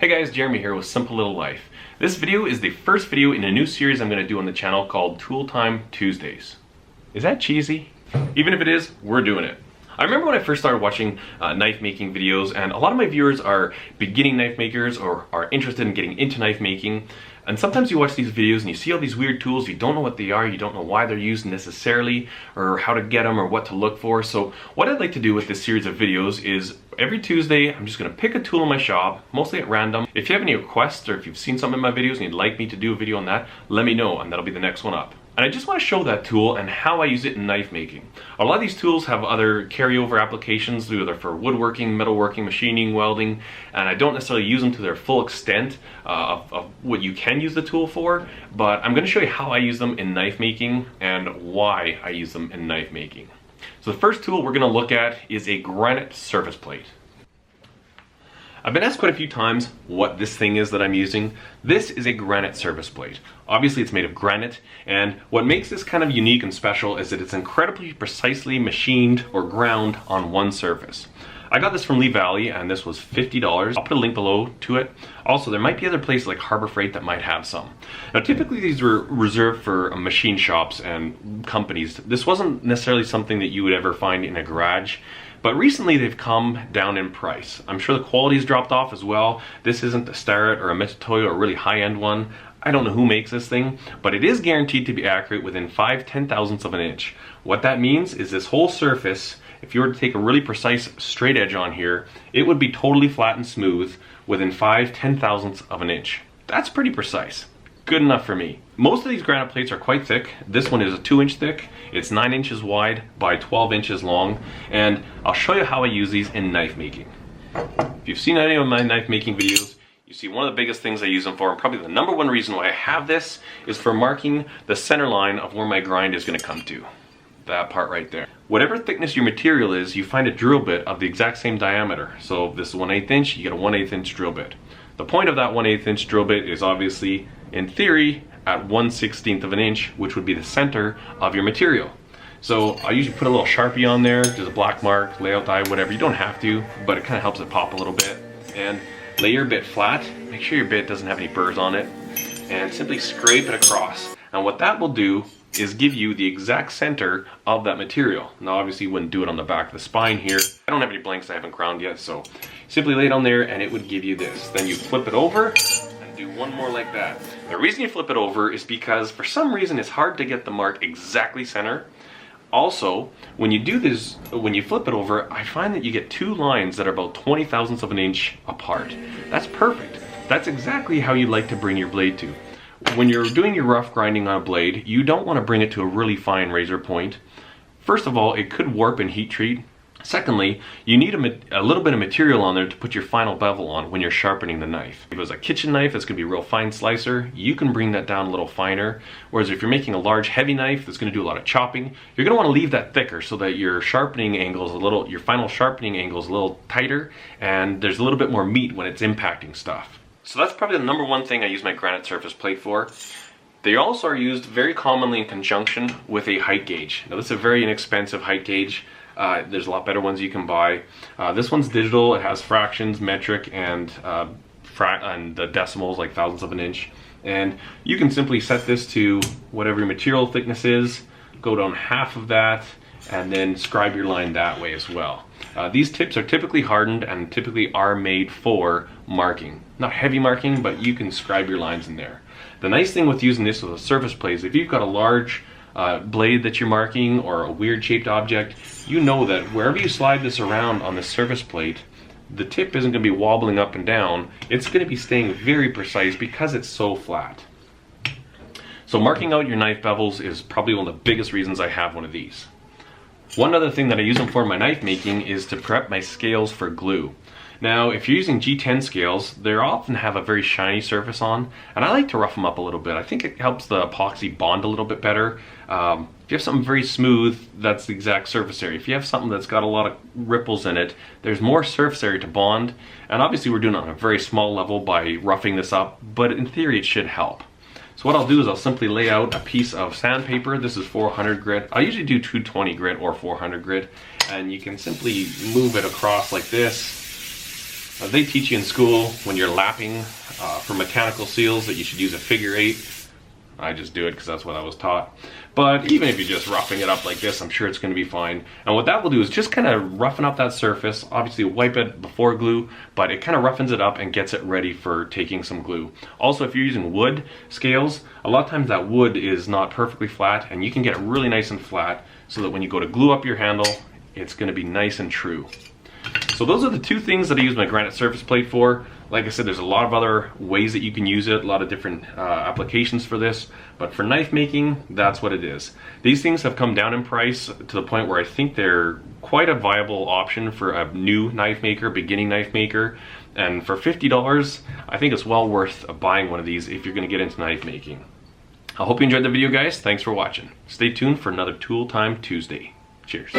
Hey guys, Jeremy here with Simple Little Life. This video is the first video in a new series I'm going to do on the channel called Tool Time Tuesdays. Is that cheesy? Even if it is, we're doing it. I remember when I first started watching knife making videos, and a lot of my viewers are beginning knife makers or are interested in getting into knife making. And sometimes you watch these videos and you see all these weird tools, you don't know what they are, you don't know why they're used necessarily, or how to get them, or what to look for. So what I'd like to do with this series of videos is every Tuesday, I'm just gonna pick a tool in my shop, mostly at random. If you have any requests, or if you've seen something in my videos and you'd like me to do a video on that, let me know, and that'll be the next one up. And I just want to show that tool and how I use it in knife making. A lot of these tools have other carryover applications, either for woodworking, metalworking, machining, welding, and I don't necessarily use them to their full extent of what you can use the tool for, but I'm going to show you how I use them in knife making and why I use them in knife making. So the first tool we're going to look at is a Granite Surface Plate. I've been asked quite a few times what this thing is that I'm using. This is a Granite Surface Plate. Obviously it's made of granite, and what makes this kind of unique and special is that it's incredibly precisely machined or ground on one surface. I got this from Lee Valley, and this was $50. I'll put a link below to it. Also, there might be other places like Harbor Freight that might have some. Now, typically these were reserved for machine shops and companies. This wasn't necessarily something that you would ever find in a garage. But recently they've come down in price. I'm sure the quality's dropped off as well. This isn't a Starrett or a Mitutoyo or a really high-end one. I don't know who makes this thing, but it is guaranteed to be accurate within 5/10,000ths of an inch. What that means is this whole surface, if you were to take a really precise straight edge on here, it would be totally flat and smooth within 5/10,000ths of an inch. That's pretty precise. Good enough for me. Most of these granite plates are quite thick. This one is a 2-inch thick. It's 9 inches wide by 12 inches long, and I'll show you how I use these in knife making. If you've seen any of my knife making videos, you see one of the biggest things I use them for, and probably the number one reason why I have this, is for marking the center line of where my grind is going to come to. That part right there. Whatever thickness your material is, you find a drill bit of the exact same diameter. So if this is 1/8 inch, you get a 1/8 inch drill bit. The point of that 1/8 inch drill bit is obviously, in theory, at 1/16 of an inch, which would be the center of your material. So I usually put a little Sharpie on there, just a black mark, layout die, whatever. You don't have to, but it kind of helps it pop a little bit. And lay your bit flat, make sure your bit doesn't have any burrs on it, and simply scrape it across. And what that will do is give you the exact center of that material. Now obviously you wouldn't do it on the back of the spine here. I don't have any blanks I haven't ground yet, so simply lay it on there and it would give you this. Then you flip it over and do one more like that. The reason you flip it over is because for some reason it's hard to get the mark exactly center. Also, when you do this, when you flip it over, I find that you get two lines that are about 20,000ths of an inch apart. That's perfect. That's exactly how you like to bring your blade to. When you're doing your rough grinding on a blade, you don't want to bring it to a really fine razor point. First of all, it could warp and heat treat. Secondly, you need a little bit of material on there to put your final bevel on when you're sharpening the knife. If it was a kitchen knife that's going to be a real fine slicer, you can bring that down a little finer. Whereas if you're making a large heavy knife that's going to do a lot of chopping, you're going to want to leave that thicker so that your sharpening angle is your final sharpening angle is a little tighter, and there's a little bit more meat when it's impacting stuff. So that's probably the number one thing I use my Granite Surface Plate for. They also are used very commonly in conjunction with a height gauge. Now this is a very inexpensive height gauge. There's a lot better ones you can buy. This one's digital. It has fractions, metric, and the decimals, like thousandths of an inch. And you can simply set this to whatever your material thickness is, go down half of that, and then scribe your line that way as well. These tips are typically hardened and typically are made for marking. Not heavy marking, but you can scribe your lines in there. The nice thing with using this with a surface plate is if you've got a large blade that you're marking or a weird shaped object, you know that wherever you slide this around on the surface plate, the tip isn't going to be wobbling up and down. It's going to be staying very precise because it's so flat. So marking out your knife bevels is probably one of the biggest reasons I have one of these. One other thing that I use them for in my knife making is to prep my scales for glue. Now, if you're using G10 scales, they often have a very shiny surface on, and I like to rough them up a little bit. I think it helps the epoxy bond a little bit better. If you have something very smooth, that's the exact surface area. If you have something that's got a lot of ripples in it, there's more surface area to bond, and obviously we're doing it on a very small level by roughing this up, but in theory it should help. So what I'll do is I'll simply lay out a piece of sandpaper. This is 400 grit. I usually do 220 grit or 400 grit, and you can simply move it across like this They teach you in school when you're lapping for mechanical seals that you should use a figure 8. I just do it because that's what I was taught. But even if you're just roughing it up like this, I'm sure it's going to be fine. And what that will do is just kind of roughen up that surface. Obviously wipe it before glue, but it kind of roughens it up and gets it ready for taking some glue. Also, if you're using wood scales, a lot of times that wood is not perfectly flat, and you can get it really nice and flat so that when you go to glue up your handle, it's going to be nice and true. So those are the two things that I use my granite surface plate for. Like I said, there's a lot of other ways that you can use it, a lot of different applications for this, but for knife making, that's what it is. These things have come down in price to the point where I think they're quite a viable option for a new knife maker, beginning knife maker, and for $50, I think it's well worth buying one of these if you're going to get into knife making. I hope you enjoyed the video, guys. Thanks for watching. Stay tuned for another Tool Time Tuesday. Cheers.